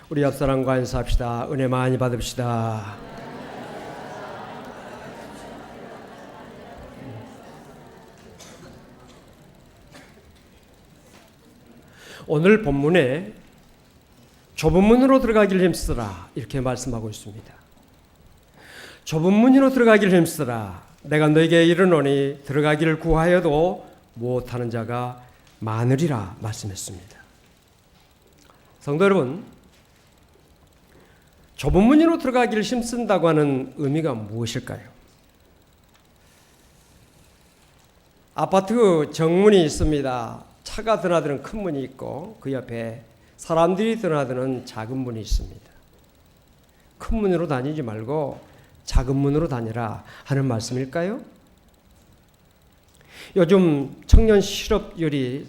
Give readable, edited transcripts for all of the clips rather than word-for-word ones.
우리 옆 사람과 인사합시다. 은혜 많이 받읍시다. 오늘 본문에 좁은 문으로 들어가길 힘쓰라 이렇게 말씀하고 있습니다. 좁은 문으로 들어가길 힘쓰라. 내가 너에게 이르노니 들어가기를 구하여도 못하는 자가 많으리라 말씀했습니다. 성도 여러분, 좁은 문으로 들어가기를 힘쓴다고 하는 의미가 무엇일까요? 아파트 정문이 있습니다. 차가 드나드는 큰 문이 있고 그 옆에 사람들이 드나드는 작은 문이 있습니다. 큰 문으로 다니지 말고 작은 문으로 다니라 하는 말씀일까요? 요즘 청년 실업률이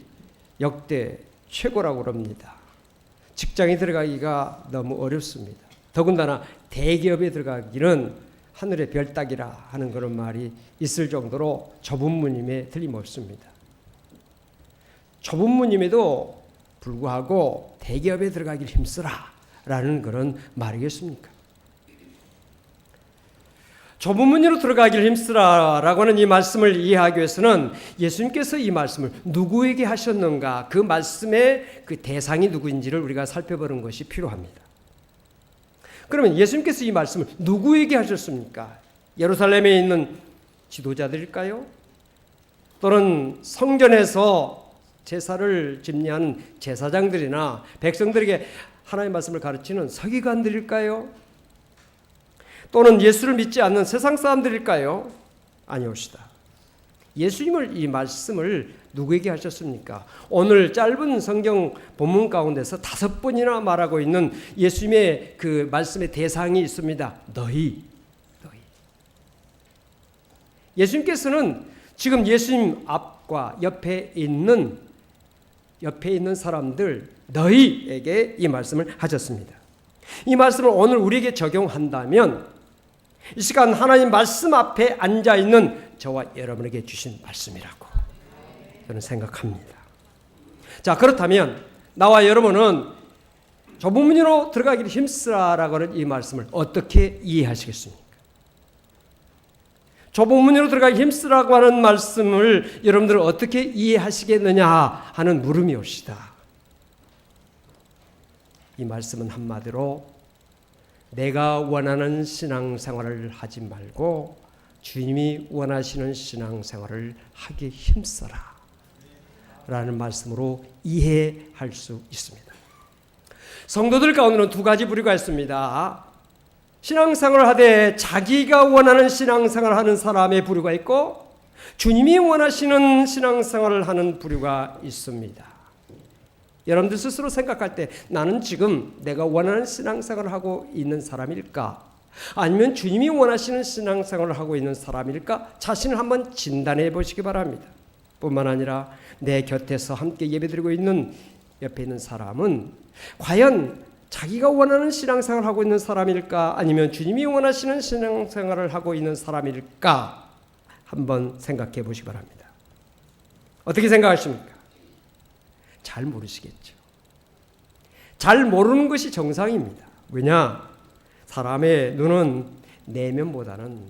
역대 최고라고 합니다. 직장에 들어가기가 너무 어렵습니다. 더군다나 대기업에 들어가기는 하늘의 별 따기라 하는 그런 말이 있을 정도로 좁은 문임에 틀림없습니다. 좁은 문임에도 불구하고 대기업에 들어가길 힘쓰라 라는 그런 말이겠습니까? 좁은 문으로 들어가길 힘쓰라 라고 하는 이 말씀을 이해하기 위해서는 예수님께서 이 말씀을 누구에게 하셨는가, 그 말씀의 그 대상이 누구인지를 우리가 살펴보는 것이 필요합니다. 그러면 예수님께서 이 말씀을 누구에게 하셨습니까? 예루살렘에 있는 지도자들일까요? 또는 성전에서 제사를 집례하는 제사장들이나 백성들에게 하나님의 말씀을 가르치는 서기관들일까요? 또는 예수를 믿지 않는 세상 사람들일까요? 아니옵시다. 예수님을 이 말씀을 누구에게 하셨습니까? 오늘 짧은 성경 본문 가운데서 5번이나 말하고 있는 예수님의 그 말씀의 대상이 있습니다. 너희. 예수님께서는 지금 예수님 앞과 옆에 있는 사람들 너희에게 이 말씀을 하셨습니다. 이 말씀을 오늘 우리에게 적용한다면 이 시간 하나님 말씀 앞에 앉아있는 저와 여러분에게 주신 말씀이라고 저는 생각합니다. 자, 그렇다면 나와 여러분은 좁은 문으로 들어가기를 힘쓰라라고 하는 이 말씀을 어떻게 이해하시겠습니까? 좁은 문으로 들어가기 힘쓰라고 하는 말씀을 여러분들은 어떻게 이해하시겠느냐 하는 물음이 옵시다. 이 말씀은 한마디로 내가 원하는 신앙생활을 하지 말고 주님이 원하시는 신앙생활을 하기 힘써라 라는 말씀으로 이해할 수 있습니다. 성도들 가운데는 2가지 부류가 있습니다. 신앙생활을 하되 자기가 원하는 신앙생활을 하는 사람의 부류가 있고 주님이 원하시는 신앙생활을 하는 부류가 있습니다. 여러분들 스스로 생각할 때 나는 지금 내가 원하는 신앙생활을 하고 있는 사람일까? 아니면 주님이 원하시는 신앙생활을 하고 있는 사람일까? 자신을 한번 진단해 보시기 바랍니다. 뿐만 아니라 내 곁에서 함께 예배드리고 있는 옆에 있는 사람은 과연 자기가 원하는 신앙생활을 하고 있는 사람일까? 아니면 주님이 원하시는 신앙생활을 하고 있는 사람일까? 한번 생각해 보시기 바랍니다. 어떻게 생각하십니까? 잘 모르시겠죠. 잘 모르는 것이 정상입니다. 왜냐? 사람의 눈은 내면보다는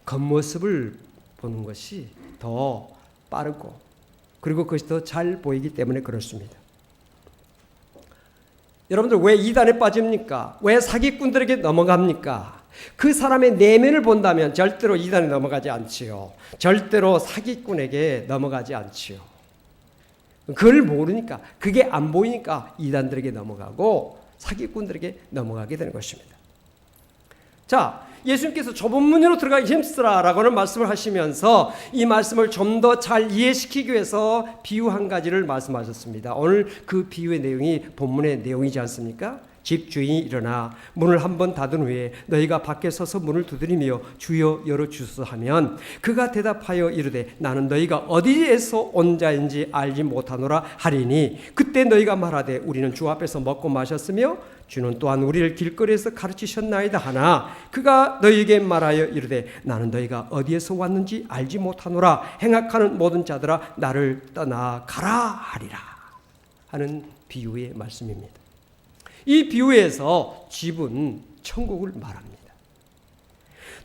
겉모습을 보는 것이 더 빠르고 그리고 그것이 더 잘 보이기 때문에 그렇습니다. 여러분들 왜 이단에 빠집니까? 왜 사기꾼들에게 넘어갑니까? 그 사람의 내면을 본다면 절대로 이단에 넘어가지 않지요. 절대로 사기꾼에게 넘어가지 않지요. 그걸 모르니까, 그게 안 보이니까 이단들에게 넘어가고 사기꾼들에게 넘어가게 되는 것입니다. 자, 예수님께서 좁은 문으로 들어가기 힘쓰라라고 하는 말씀을 하시면서 이 말씀을 좀 더 잘 이해시키기 위해서 비유 한 가지를 말씀하셨습니다. 오늘 그 비유의 내용이 본문의 내용이지 않습니까? 집주인이 일어나 문을 한번 닫은 후에 너희가 밖에 서서 문을 두드리며 주여 열어주소서 하면 그가 대답하여 이르되 나는 너희가 어디에서 온 자인지 알지 못하노라 하리니 그때 너희가 말하되 우리는 주 앞에서 먹고 마셨으며 주는 또한 우리를 길거리에서 가르치셨나이다 하나 그가 너희에게 말하여 이르되 나는 너희가 어디에서 왔는지 알지 못하노라 행악하는 모든 자들아 나를 떠나 가라 하리라 하는 비유의 말씀입니다. 이 비유에서 집은 천국을 말합니다.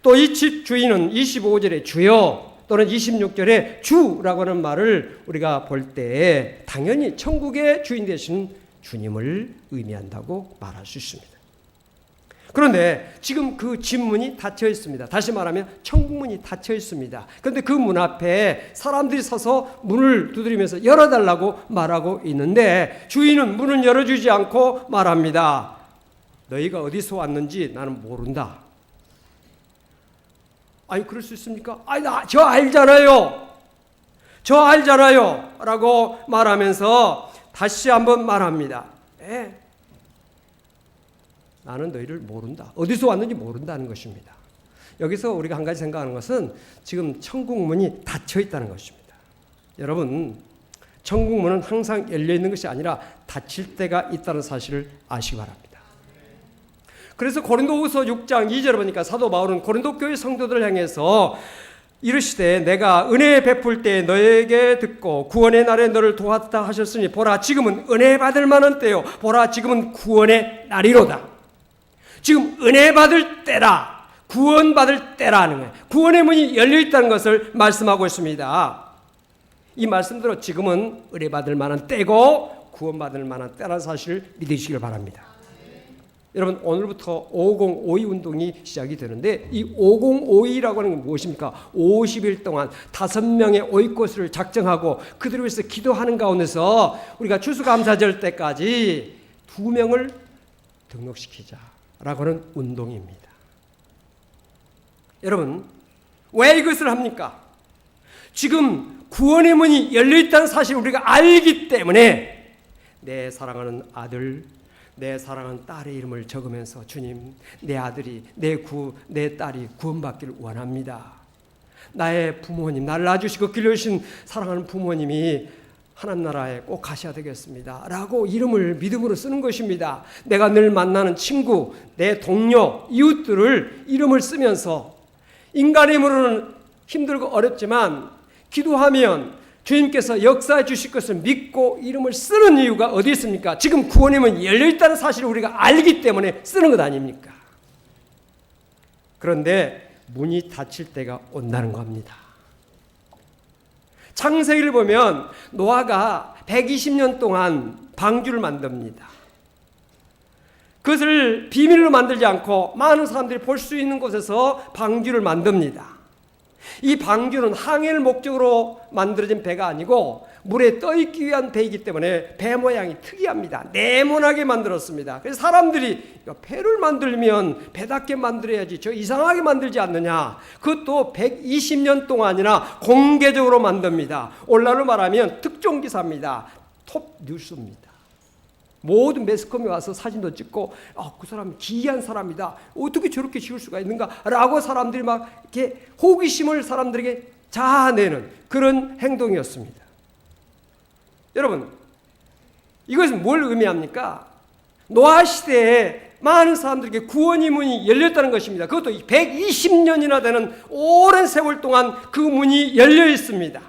또 이 집 주인은 25절에 주여 또는 26절에 주라고 하는 말을 우리가 볼 때 당연히 천국의 주인 되시는 주님을 의미한다고 말할 수 있습니다. 그런데 지금 그 집문이 닫혀 있습니다. 다시 말하면 천국문이 닫혀 있습니다. 그런데 그 문 앞에 사람들이 서서 문을 두드리면서 열어달라고 말하고 있는데 주인은 문을 열어주지 않고 말합니다. 너희가 어디서 왔는지 나는 모른다. 아니 그럴 수 있습니까? 아니 저 알잖아요. 저 알잖아요. 라고 말하면서 다시 한번 말합니다. 나는 너희를 모른다. 어디서 왔는지 모른다는 것입니다. 여기서 우리가 한 가지 생각하는 것은 지금 천국문이 닫혀 있다는 것입니다. 여러분, 천국문은 항상 열려 있는 것이 아니라 닫힐 때가 있다는 사실을 아시기 바랍니다. 그래서 고린도후서 6장 2절을 보니까 사도 바울은 고린도 교회 성도들을 향해서 이르시되 내가 은혜 베풀 때 너에게 듣고 구원의 날에 너를 도왔다 하셨으니 보라 지금은 은혜 받을 만한 때요 보라 지금은 구원의 날이로다. 지금 은혜 받을 때라, 구원 받을 때라는 거예요. 구원의 문이 열려 있다는 것을 말씀하고 있습니다. 이 말씀대로 지금은 은혜 받을 만한 때고 구원 받을 만한 때라는 사실을 믿으시길 바랍니다. 여러분 오늘부터 5052 운동이 시작이 되는데 이 5052라고 하는 건 무엇입니까? 50일 동안 5명의 오이코스를 작정하고 그들을 위해서 기도하는 가운데서 우리가 추수감사절 때까지 2명을 등록시키자라고 하는 운동입니다. 여러분 왜 이것을 합니까? 지금 구원의 문이 열려있다는 사실을 우리가 알기 때문에 내 사랑하는 아들 내 사랑하는 딸의 이름을 적으면서 주님 내 아들이 내 딸이 구원받기를 원합니다. 나의 부모님 나를 낳아주시고 길러주신 사랑하는 부모님이 하나님 나라에 꼭 가셔야 되겠습니다 라고 이름을 믿음으로 쓰는 것입니다. 내가 늘 만나는 친구 내 동료 이웃들을 이름을 쓰면서 인간의 힘으로는 힘들고 어렵지만 기도하면 주님께서 역사해 주실 것을 믿고 이름을 쓰는 이유가 어디 있습니까? 지금 구원의 문이 열려있다는 사실을 우리가 알기 때문에 쓰는 것 아닙니까? 그런데 문이 닫힐 때가 온다는 겁니다. 창세기를 보면 노아가 120년 동안 방주를 만듭니다. 그것을 비밀로 만들지 않고 많은 사람들이 볼 수 있는 곳에서 방주를 만듭니다. 이 방주는 항해를 목적으로 만들어진 배가 아니고 물에 떠있기 위한 배이기 때문에 배 모양이 특이합니다. 네모나게 만들었습니다. 그래서 사람들이 배를 만들면 배답게 만들어야지 저 이상하게 만들지 않느냐. 그것도 120년 동안이나 공개적으로 만듭니다. 오늘날로 말하면 특종기사입니다. 톱 뉴스입니다. 모든 매스컴이 와서 사진도 찍고 그 사람이 기이한 사람이다. 어떻게 저렇게 지을 수가 있는가? 라고 사람들이 막 이렇게 호기심을 사람들에게 자아내는 그런 행동이었습니다. 여러분 이것은 뭘 의미합니까? 노아 시대에 많은 사람들에게 구원의 문이 열렸다는 것입니다. 그것도 120년이나 되는 오랜 세월 동안 그 문이 열려 있습니다.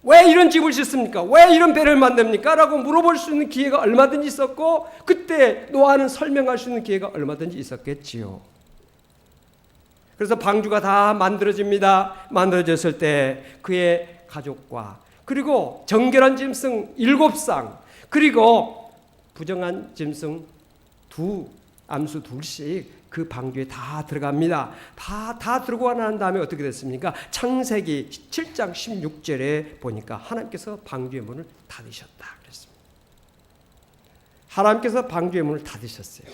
왜 이런 집을 짓습니까? 왜 이런 배를 만듭니까? 라고 물어볼 수 있는 기회가 얼마든지 있었고 그때 노아는 설명할 수 있는 기회가 얼마든지 있었겠지요. 그래서 방주가 다 만들어집니다. 만들어졌을 때 그의 가족과 그리고 정결한 짐승 7쌍 그리고 부정한 짐승 암수 2씩 그 방주에 다 들어갑니다. 다 들어가 난 다음에 어떻게 됐습니까? 창세기 7장 16절에 보니까 하나님께서 방주의 문을 닫으셨다 그랬습니다. 하나님께서 방주의 문을 닫으셨어요.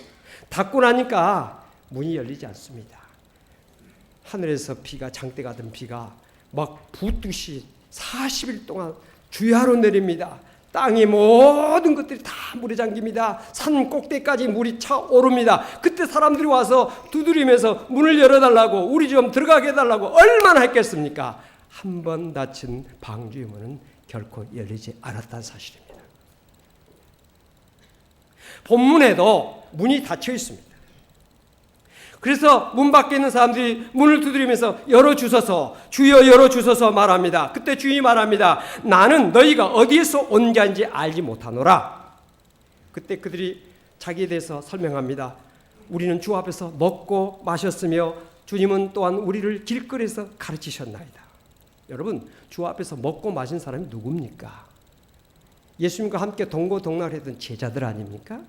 닫고 나니까 문이 열리지 않습니다. 하늘에서 비가 장대 같은 비가 막 붓듯이 40일 동안 주야로 내립니다. 땅의 모든 것들이 다 물에 잠깁니다. 산 꼭대기까지 물이 차오릅니다. 그때 사람들이 와서 두드리면서 문을 열어달라고 우리 좀 들어가게 해달라고 얼마나 했겠습니까? 한 번 닫힌 방주의 문은 결코 열리지 않았다는 사실입니다. 본문에도 문이 닫혀 있습니다. 그래서 문 밖에 있는 사람들이 문을 두드리면서 열어주소서 주여 열어주소서 말합니다. 그때 주인이 말합니다. 나는 너희가 어디에서 온 자인지 알지 못하노라. 그때 그들이 자기에 대해서 설명합니다. 우리는 주 앞에서 먹고 마셨으며 주님은 또한 우리를 길거리에서 가르치셨나이다. 여러분, 주 앞에서 먹고 마신 사람이 누굽니까? 예수님과 함께 동고동락했던 제자들 아닙니까?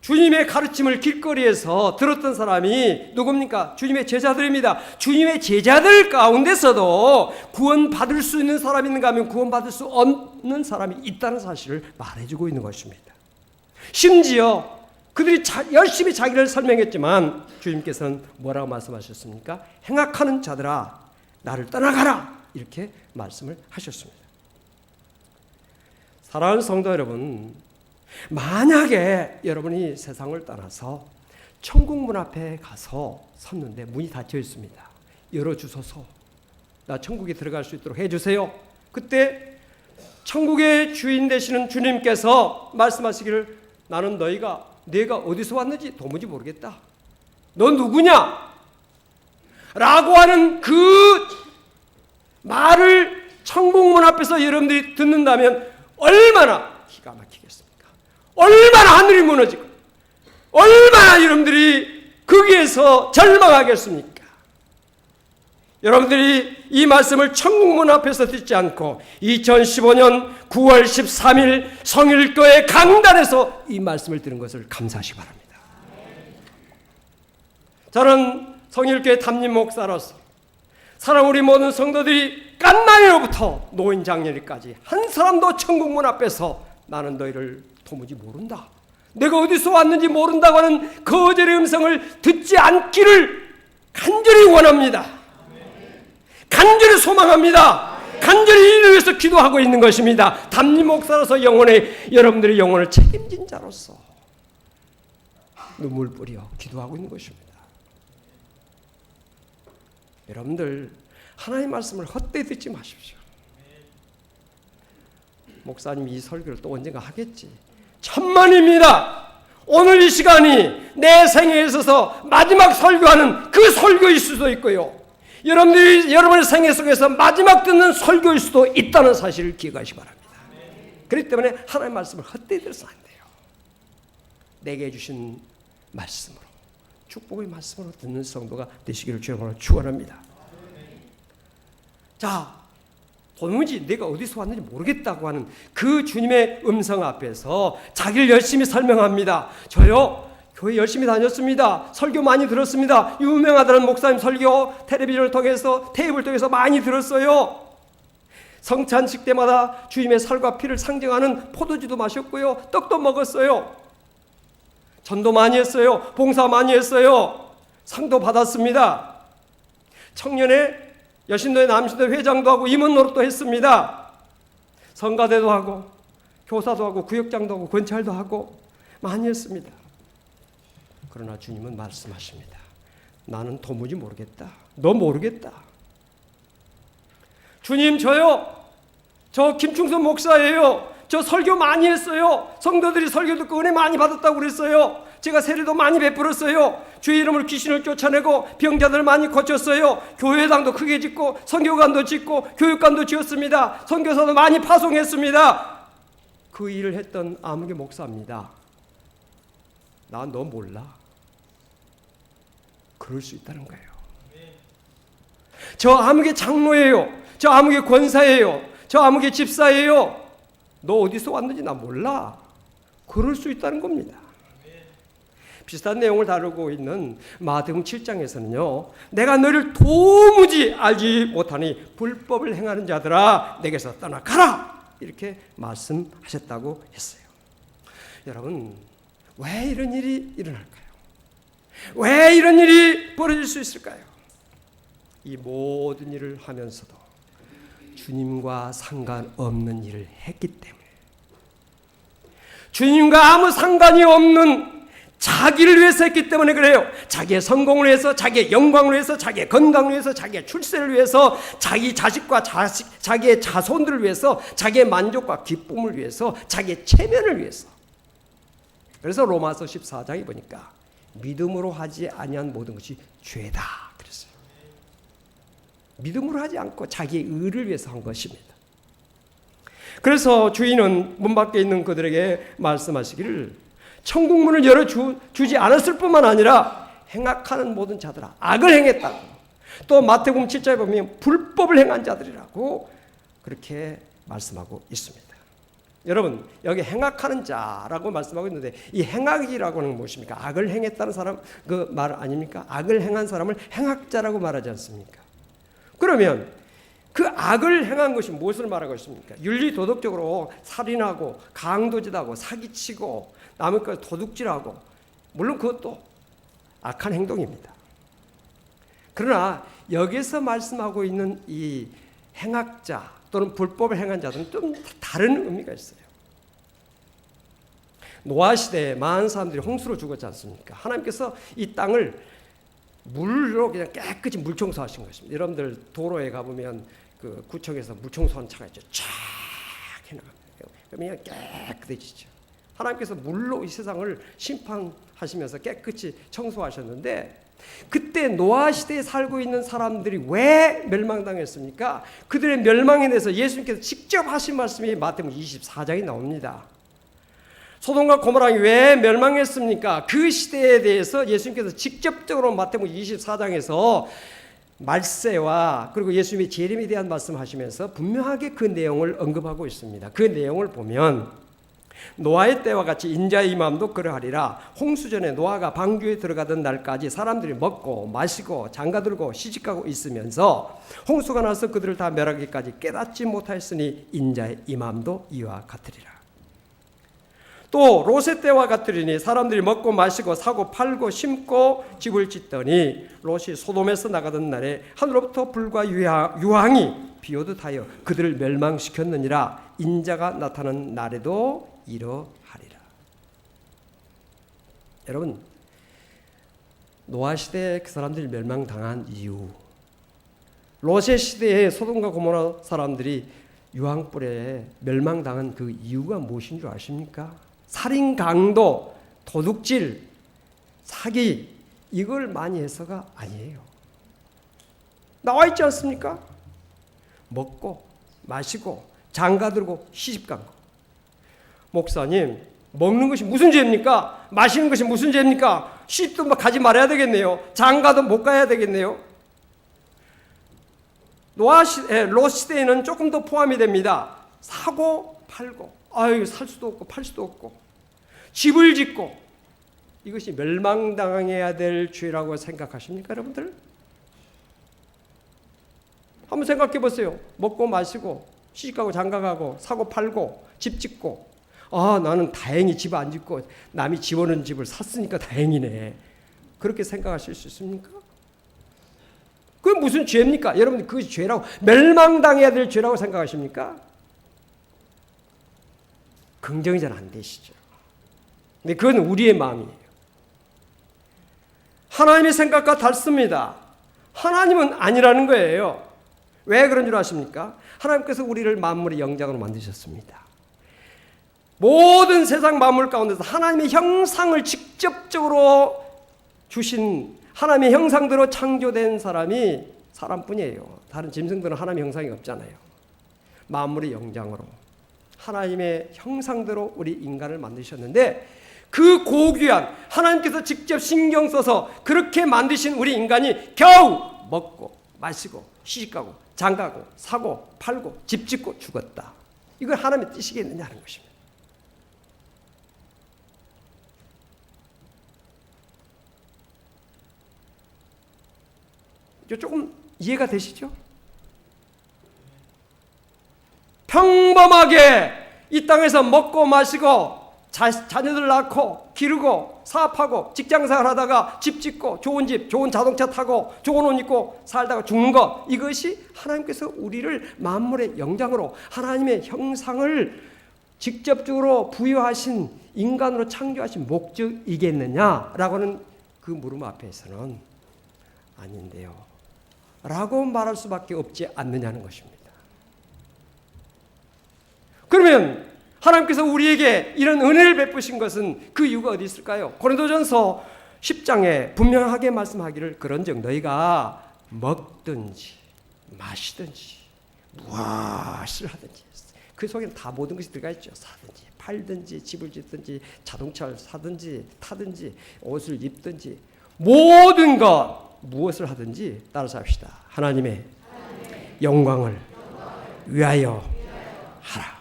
주님의 가르침을 길거리에서 들었던 사람이 누굽니까? 주님의 제자들입니다. 주님의 제자들 가운데서도 구원받을 수 있는 사람이 있는가 하면 구원받을 수 없는 사람이 있다는 사실을 말해주고 있는 것입니다. 심지어 그들이 열심히 자기를 설명했지만 주님께서는 뭐라고 말씀하셨습니까? 행악하는 자들아 나를 떠나가라 이렇게 말씀을 하셨습니다. 사랑하는 성도 여러분, 만약에 여러분이 세상을 떠나서 천국 문 앞에 가서 섰는데 문이 닫혀 있습니다. 열어주소서. 나 천국에 들어갈 수 있도록 해주세요. 그때 천국의 주인 되시는 주님께서 말씀하시기를 나는 내가 어디서 왔는지 도무지 모르겠다. 너 누구냐? 라고 하는 그 말을 천국 문 앞에서 여러분들이 듣는다면 얼마나 기가 막히겠습니까? 얼마나 하늘이 무너지고 얼마나 여러분들이 거기에서 절망하겠습니까? 여러분들이 이 말씀을 천국 문 앞에서 듣지 않고 2015년 9월 13일 성일교회 강단에서 이 말씀을 들은 것을 감사하시기 바랍니다. 저는 성일교회 담임 목사로서 사랑 우리 모든 성도들이 깐난이로부터 노인 장년이까지 한 사람도 천국 문 앞에서 나는 너희를 도무지 모른다, 내가 어디서 왔는지 모른다고 하는 거절의 음성을 듣지 않기를 간절히 원합니다. 간절히 소망합니다. 간절히 이를 위해서 기도하고 있는 것입니다. 담임 목사로서 여러분들의 영혼을 책임진 자로서 눈물 뿌려 기도하고 있는 것입니다. 여러분들 하나님의 말씀을 헛되이 듣지 마십시오. 목사님이 이 설교를 또 언젠가 하겠지. 천만입니다. 오늘 이 시간이 내 생애에 있어서 마지막 설교하는 그 설교일 수도 있고요, 여러분들이 여러분의 생애 속에서 마지막 듣는 설교일 수도 있다는 사실을 기억하시기 바랍니다. 그렇기 때문에 하나님의 말씀을 헛되이 들어서 안 돼요. 내게 주신 말씀으로, 축복의 말씀으로 듣는 성도가 되시기를 주님으로 축원합니다. 자, 도무지 내가 어디서 왔는지 모르겠다고 하는 그 주님의 음성 앞에서 자기를 열심히 설명합니다. 저요 교회 열심히 다녔습니다. 설교 많이 들었습니다. 유명하다는 목사님 설교 텔레비전을 통해서 테이프를 통해서 많이 들었어요. 성찬식 때마다 주님의 살과 피를 상징하는 포도주도 마셨고요, 떡도 먹었어요. 전도 많이 했어요. 봉사 많이 했어요. 상도 받았습니다. 청년회 여신도회 남신도회 회장도 하고 임원 노릇도 했습니다. 성가대도 하고 교사도 하고 구역장도 하고 권찰도 하고 많이 했습니다. 그러나 주님은 말씀하십니다. 나는 도무지 모르겠다. 너 모르겠다. 주님, 저 김충선 목사예요. 저 설교 많이 했어요. 성도들이 설교 듣고 은혜 많이 받았다고 그랬어요. 제가 세례도 많이 베풀었어요. 주의 이름으로 귀신을 쫓아내고 병자들 많이 고쳤어요. 교회당도 크게 짓고 선교관도 짓고 교육관도 지었습니다. 선교사도 많이 파송했습니다. 그 일을 했던 아무개 목사입니다. 나 너 몰라. 그럴 수 있다는 거예요. 저 아무개 장로예요. 저 아무개 권사예요. 저 아무개 집사예요. 너 어디서 왔는지 나 몰라. 그럴 수 있다는 겁니다. 비슷한 내용을 다루고 있는 마태복음 7장에서는요. 내가 너를 도무지 알지 못하니 불법을 행하는 자들아 내게서 떠나가라. 이렇게 말씀하셨다고 했어요. 여러분, 왜 이런 일이 일어날까요? 왜 이런 일이 벌어질 수 있을까요? 이 모든 일을 하면서도 주님과 상관없는 일을 했기 때문에, 주님과 아무 상관이 없는 자기를 위해서 했기 때문에 그래요. 자기의 성공을 위해서, 자기의 영광을 위해서, 자기의 건강을 위해서, 자기의 출세를 위해서, 자기 자식과 자기의 자손들을 위해서, 자기의 만족과 기쁨을 위해서, 자기의 체면을 위해서. 그래서 로마서 14장에 보니까 믿음으로 하지 아니한 모든 것이 죄다 그랬어요. 믿음으로 하지 않고 자기의 의를 위해서 한 것입니다. 그래서 주인은 문 밖에 있는 그들에게 말씀하시기를 천국 문을 열어주지 않았을 뿐만 아니라 행악하는 모든 자들아 악을 행했다고, 또 마태복음 7장에 보면 불법을 행한 자들이라고 그렇게 말씀하고 있습니다. 여러분, 여기 행악하는 자라고 말씀하고 있는데 이 행악이라고 하는 무엇입니까? 악을 행했다는 사람 그 말 아닙니까? 악을 행한 사람을 행악자라고 말하지 않습니까? 그러면 그 악을 행한 것이 무엇을 말하고 있습니까? 윤리 도덕적으로 살인하고 강도짓하고 사기치고 남의 것 도둑질하고, 물론 그것도 악한 행동입니다. 그러나 여기서 말씀하고 있는 이 행악자 또는 불법을 행한 자들은 좀 다른 의미가 있어요. 노아 시대에 많은 사람들이 홍수로 죽었지 않습니까? 하나님께서 이 땅을 물로 그냥 깨끗이 물청소하신 것입니다. 여러분들 도로에 가보면 그 구청에서 물청소하는 차가 있죠. 쫙 해나갑니다. 그러면 깨끗해지죠. 하나님께서 물로 이 세상을 심판하시면서 깨끗이 청소하셨는데, 그때 노아 시대에 살고 있는 사람들이 왜 멸망당했습니까? 그들의 멸망에 대해서 예수님께서 직접 하신 말씀이 마태복음 24장에 나옵니다. 소돔과 고모라가 왜 멸망했습니까? 그 시대에 대해서 예수님께서 직접적으로 마태복음 24장에서 말세와 그리고 예수님의 재림에 대한 말씀하시면서 분명하게 그 내용을 언급하고 있습니다. 그 내용을 보면 노아의 때와 같이 인자의 임함도 그러하리라. 홍수전에 노아가 방주에 들어가던 날까지 사람들이 먹고 마시고 장가들고 시집가고 있으면서 홍수가 나서 그들을 다 멸하기까지 깨닫지 못하였으니 인자의 임함도 이와 같으리라. 또 롯의 때와 같으리니 사람들이 먹고 마시고 사고 팔고 심고 집을 짓더니 롯이 소돔에서 나가던 날에 하늘로부터 불과 유황이 비오듯 하여 그들을 멸망시켰느니라. 인자가 나타나는 날에도 이러하리라. 여러분, 노아 시대에 그 사람들이 멸망당한 이유, 롯의 시대에 소돔과 고모라 사람들이 유황불에 멸망당한 그 이유가 무엇인 줄 아십니까? 살인, 강도, 도둑질, 사기, 이걸 많이 해서가 아니에요. 나와 있지 않습니까? 먹고 마시고 장가들고 시집간 거. 목사님, 먹는 것이 무슨 죄입니까? 마시는 것이 무슨 죄입니까? 시집도 가지 말아야 되겠네요. 장가도 못 가야 되겠네요. 롯 시대에는 조금 더 포함이 됩니다. 사고 팔고, 살 수도 없고 팔 수도 없고, 집을 짓고, 이것이 멸망당해야 될 죄라고 생각하십니까, 여러분들? 한번 생각해 보세요. 먹고 마시고 시집가고 장가가고 사고 팔고 집 짓고, 나는 다행히 집 안 짓고 남이 지어놓은 집을 샀으니까 다행이네, 그렇게 생각하실 수 있습니까? 그게 무슨 죄입니까? 여러분, 그 죄라고, 멸망당해야 될 죄라고 생각하십니까? 긍정이 잘 안 되시죠. 근데 그건 우리의 마음이에요. 하나님의 생각과 다릅니다. 하나님은 아니라는 거예요. 왜 그런 줄 아십니까? 하나님께서 우리를 만물의 영장으로 만드셨습니다. 모든 세상 만물 가운데서 하나님의 형상을 직접적으로 주신, 하나님의 형상대로 창조된 사람이 사람뿐이에요. 다른 짐승들은 하나님의 형상이 없잖아요. 만물의 영장으로 하나님의 형상대로 우리 인간을 만드셨는데, 그 고귀한 하나님께서 직접 신경 써서 그렇게 만드신 우리 인간이 겨우 먹고 마시고 시집가고 장가고 사고 팔고 집 짓고 죽었다. 이걸 하나님의 뜻이겠느냐는 것입니다. 조금 이해가 되시죠? 평범하게 이 땅에서 먹고 마시고 자녀들 낳고 기르고 사업하고 직장생활 하다가 집 짓고 좋은 집, 좋은 자동차 타고 좋은 옷 입고 살다가 죽는 것, 이것이 하나님께서 우리를 만물의 영장으로 하나님의 형상을 직접적으로 부여하신, 인간으로 창조하신 목적이겠느냐라고 하는 그 물음 앞에서는 아닌데요 라고 말할 수밖에 없지 않느냐는 것입니다. 그러면 하나님께서 우리에게 이런 은혜를 베푸신 것은 그 이유가 어디 있을까요? 고린도전서 10장에 분명하게 말씀하기를 그런즉 너희가 먹든지 마시든지 무엇을 하든지 그 속에는 다 모든 것이 들어가 있죠. 사든지 팔든지 집을 짓든지 자동차를 사든지 타든지 옷을 입든지 모든 것 무엇을 하든지 따라서 합시다. 하나님의 영광을 위하여 하라.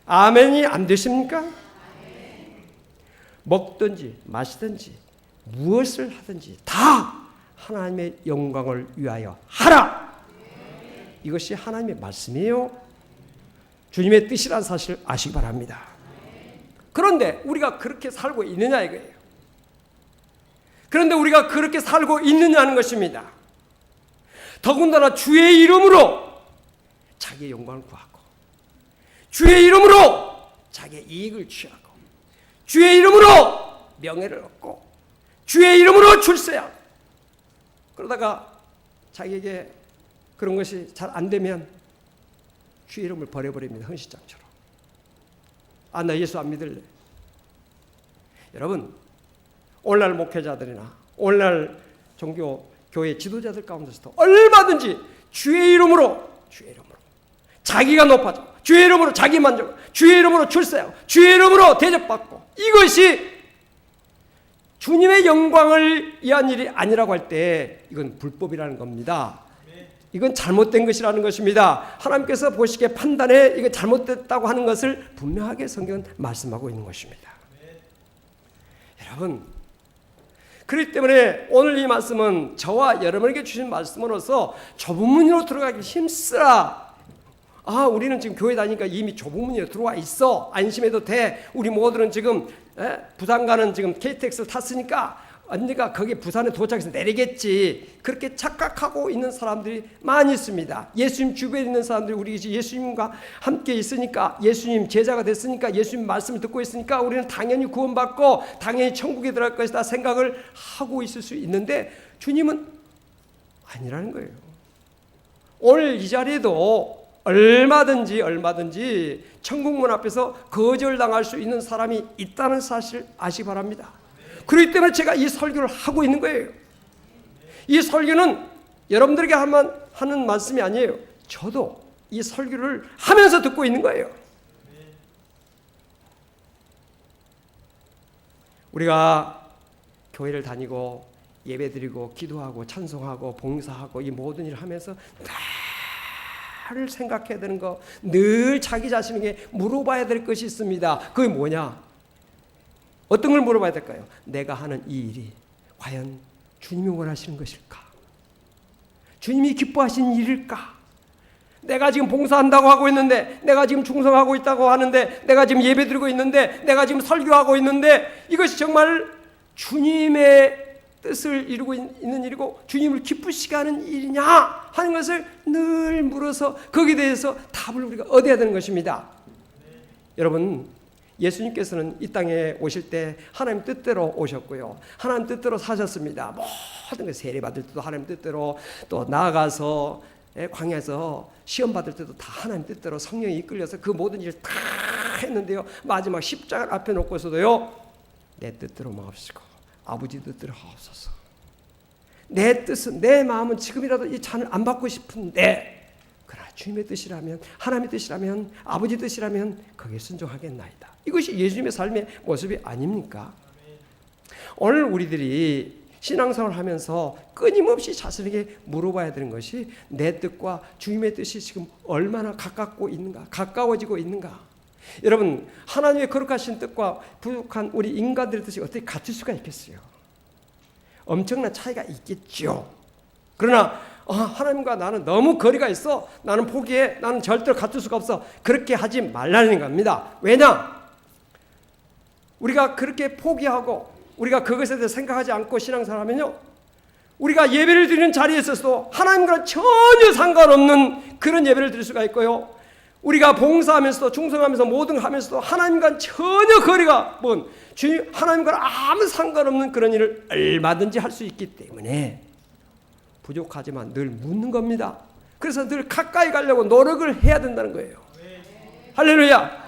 아멘이 안 되십니까? 먹든지 마시든지 무엇을 하든지 다 하나님의 영광을 위하여 하라. 이것이 하나님의 말씀이에요. 주님의 뜻이라는 사실을 아시기 바랍니다. 그런데 우리가 그렇게 살고 있느냐 이거예요. 그런데 우리가 그렇게 살고 있느냐는 것입니다. 더군다나 주의 이름으로 자기의 영광을 구하고 주의 이름으로 자기의 이익을 취하고 주의 이름으로 명예를 얻고 주의 이름으로 출세하고 그러다가 자기에게 그런 것이 잘 안 되면 주의 이름을 버려버립니다. 헌신장처럼. 아, 나 예수 안 믿을래. 여러분, 오늘날 목회자들이나 오늘날 종교 교회 지도자들 가운데서도 얼마든지 주의 이름으로 자기가 높아져 주의 이름으로 자기 만족 주의 이름으로 출세하고 주의 이름으로 대접받고 이것이 주님의 영광을 위한 일이 아니라고 할 때 이건 불법이라는 겁니다. 이건 잘못된 것이라는 것입니다. 하나님께서 보시기에 판단에 이거 잘못됐다고 하는 것을 분명하게 성경은 말씀하고 있는 것입니다. 여러분, 그렇기 때문에 오늘 이 말씀은 저와 여러분에게 주신 말씀으로서 좁은 문으로 들어가기 힘쓰라. 아, 우리는 지금 교회 다니니까 이미 좁은 문으로 들어와 있어. 안심해도 돼. 우리 모두는 지금 부산 가는 지금 KTX를 탔으니까 언니가 거기 부산에 도착해서 내리겠지. 그렇게 착각하고 있는 사람들이 많이 있습니다. 예수님 주변에 있는 사람들이 우리 예수님과 함께 있으니까 예수님 제자가 됐으니까 예수님 말씀을 듣고 있으니까 우리는 당연히 구원받고 당연히 천국에 들어갈 것이다 생각을 하고 있을 수 있는데 주님은 아니라는 거예요. 오늘 이 자리에도 얼마든지 천국문 앞에서 거절당할 수 있는 사람이 있다는 사실 아시기 바랍니다. 그렇기 때문에 제가 이 설교를 하고 있는 거예요. 이 설교는 여러분들에게 하는 말씀이 아니에요. 저도 이 설교를 하면서 듣고 있는 거예요. 우리가 교회를 다니고 예배드리고 기도하고 찬송하고 봉사하고 이 모든 일을 하면서 나를 생각해야 되는 거, 늘 자기 자신에게 물어봐야 될 것이 있습니다. 그게 뭐냐? 어떤 걸 물어봐야 될까요? 내가 하는 이 일이 과연 주님이 원하시는 것일까? 주님이 기뻐하시는 일일까? 내가 지금 봉사한다고 하고 있는데, 내가 지금 충성하고 있다고 하는데, 내가 지금 예배드리고 있는데, 내가 지금 설교하고 있는데 이것이 정말 주님의 뜻을 이루고 있는 일이고 주님을 기쁘시게 하는 일이냐 하는 것을 늘 물어서 거기에 대해서 답을 우리가 얻어야 되는 것입니다. 여러분, 예수님께서는 이 땅에 오실 때 하나님 뜻대로 오셨고요. 하나님 뜻대로 사셨습니다. 모든 것 세례받을 때도 하나님 뜻대로, 또 나아가서 광야에서 시험 받을 때도 다 하나님 뜻대로 성령이 이끌려서 그 모든 일을 다 했는데요. 마지막 십자가 앞에 놓고서도요. 내 뜻대로 마옵시고 아버지 뜻대로 하옵소서. 내 뜻은, 내 마음은 지금이라도 이 잔을 안 받고 싶은데 그러나 주님의 뜻이라면, 하나님의 뜻이라면, 아버지 뜻이라면 거기에 순종하겠나이다. 이것이 예수님의 삶의 모습이 아닙니까? 오늘 우리들이 신앙생활을 하면서 끊임없이 자신에게 물어봐야 되는 것이 내 뜻과 주님의 뜻이 지금 얼마나 가까워지고 있는가. 여러분, 하나님의 거룩하신 뜻과 부족한 우리 인간들의 뜻이 어떻게 같을 수가 있겠어요? 엄청난 차이가 있겠죠. 그러나 하나님과 나는 너무 거리가 있어. 나는 포기해. 나는 절대로 같을 수가 없어. 그렇게 하지 말라는 겁니다. 왜냐? 우리가 그렇게 포기하고 우리가 그것에 대해 생각하지 않고 신앙생활하면요, 우리가 예배를 드리는 자리에 있어서도 하나님과 전혀 상관없는 그런 예배를 드릴 수가 있고요, 우리가 봉사하면서도 충성하면서 모든 하면서도 하나님과 전혀 거리가 먼, 하나님과 아무 상관없는 그런 일을 얼마든지 할 수 있기 때문에 부족하지만 늘 묻는 겁니다. 그래서 늘 가까이 가려고 노력을 해야 된다는 거예요. 할렐루야.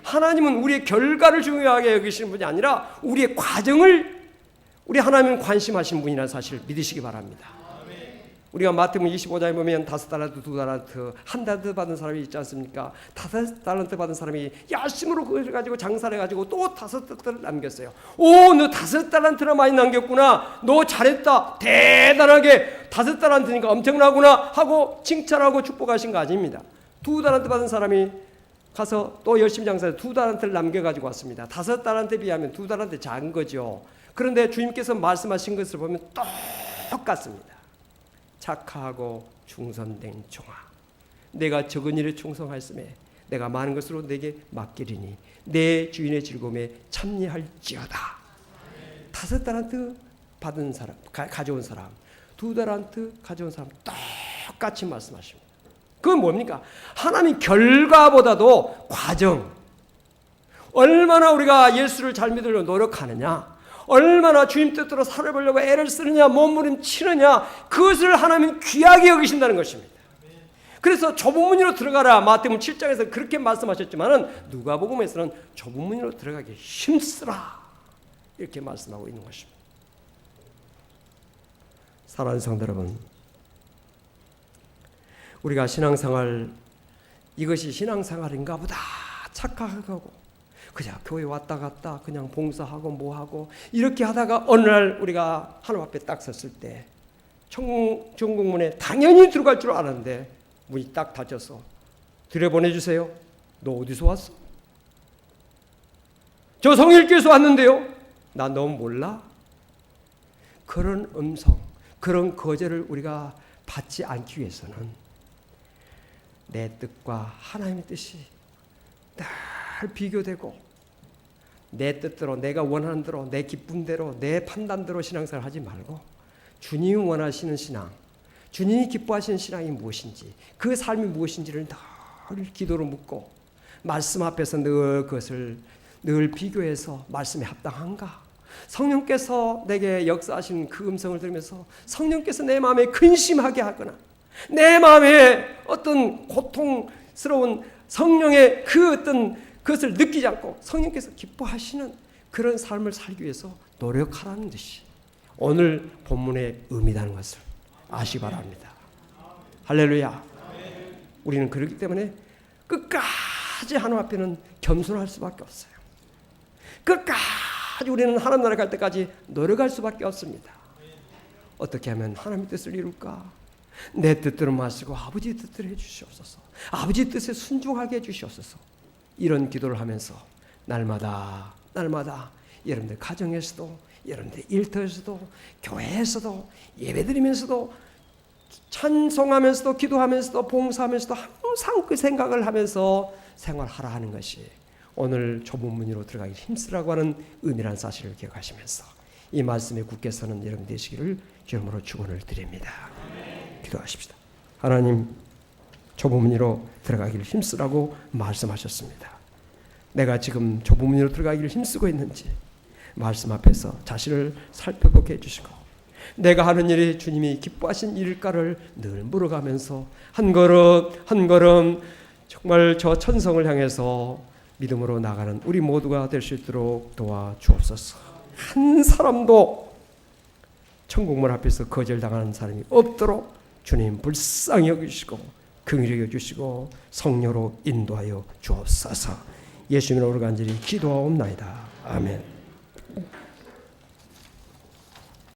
하나님은 우리의 결과를 중요하게 여기시는 분이 아니라 우리의 과정을, 우리 하나님은 관심하신 분이라는 사실을 믿으시기 바랍니다. 우리가 마태복음 25장에 보면 5달란트, 2달란트, 1달란트 받은 사람이 있지 않습니까? 5달란트 받은 사람이 열심으로 그걸 가지고 장사를 해가지고 또 5달란트를 남겼어요. 오, 너 5달란트나 많이 남겼구나. 너 잘했다. 대단하게 5달란트니까 엄청나구나 하고 칭찬하고 축복하신 거 아닙니다. 2달란트 받은 사람이 가서 또 열심히 장사해서 2달란트를 남겨가지고 왔습니다. 5달란트에 비하면 2달란트 작은 거죠. 그런데 주님께서 말씀하신 것을 보면 똑같습니다. 착하고 충성된 종아, 내가 적은 일에 충성하였음에 내가 많은 것으로 내게 맡기리니 내 주인의 즐거움에 참여할지어다. 5달란트 받은 사람, 가져온 사람, 2달란트 가져온 사람 똑같이 말씀하십니다. 그건 뭡니까? 하나님 결과보다도 과정, 얼마나 우리가 예수를 잘 믿으려고 노력하느냐, 얼마나 주님 뜻대로 살아보려고 애를 쓰느냐, 몸부림치느냐, 그것을 하나님은 귀하게 여기신다는 것입니다. 그래서 좁은 문으로 들어가라. 마태복음 7장에서 그렇게 말씀하셨지만 누가복음에서는 좁은 문으로 들어가기 힘쓰라 이렇게 말씀하고 있는 것입니다. 사랑하는 성도 여러분, 우리가 신앙생활, 이것이 신앙생활인가 보다 착각하고 그냥 교회 왔다 갔다 그냥 봉사하고 뭐하고 이렇게 하다가 어느 날 우리가 하나님 앞에 딱 섰을 때 천국문에 당연히 들어갈 줄 알았는데 문이 딱 닫혀서 들여보내주세요. 너 어디서 왔어? 저 성일교에서 왔는데요. 나 너 몰라? 그런 음성, 그런 거절을 우리가 받지 않기 위해서는 내 뜻과 하나님의 뜻이 늘 비교되고 내 뜻대로, 내가 원하는 대로, 내 기쁨대로, 내 판단대로 신앙생활 하지 말고 주님이 원하시는 신앙, 주님이 기뻐하시는 신앙이 무엇인지, 그 삶이 무엇인지를 늘 기도로 묻고 말씀 앞에서 늘 그것을 늘 비교해서 말씀에 합당한가? 성령께서 내게 역사하시는 그 음성을 들으면서 성령께서 내 마음에 근심하게 하거나 내 마음에 어떤 고통스러운 성령의 그 어떤 그것을 느끼지 않고 성령께서 기뻐하시는 그런 삶을 살기 위해서 노력하라는 듯이 오늘 본문의 의미라는 것을 아시기 바랍니다. 할렐루야. 우리는 그렇기 때문에 끝까지 하나님 앞에는 겸손할 수밖에 없어요. 끝까지 우리는 하나님 나라 갈 때까지 노력할 수밖에 없습니다. 어떻게 하면 하나님의 뜻을 이룰까? 내 뜻대로 마시고 아버지 뜻대로 해주시옵소서. 아버지 뜻에 순종하게 해주시옵소서. 이런 기도를 하면서 날마다 여러분들 가정에서도, 여러분들 일터에서도, 교회에서도, 예배드리면서도, 찬송하면서도, 기도하면서도, 봉사하면서도 항상 그 생각을 하면서 생활하라 하는 것이 오늘 좁은 문으로 들어가기 힘쓰라고 하는 의미라는 사실을 기억하시면서 이 말씀에 굳게 서는 여러분 되시기를 주님으로 축원을 드립니다. 기도하십시다. 하나님, 좁은 문으로 들어가기를 힘쓰라고 말씀하셨습니다. 내가 지금 좁은 문으로 들어가기를 힘쓰고 있는지 말씀 앞에서 자신을 살펴보게 해주시고 내가 하는 일이 주님이 기뻐하신 일일까를 늘 물어가면서 한 걸음 한 걸음 정말 저 천성을 향해서 믿음으로 나가는 우리 모두가 될 수 있도록 도와주옵소서. 한 사람도 천국문 앞에서 거절당하는 사람이 없도록 주님 불쌍히 여기시고 긍휼히 여기시고 성령으로 인도하여 주옵소서. 예수님으로 간절히 기도하옵나이다. 아멘.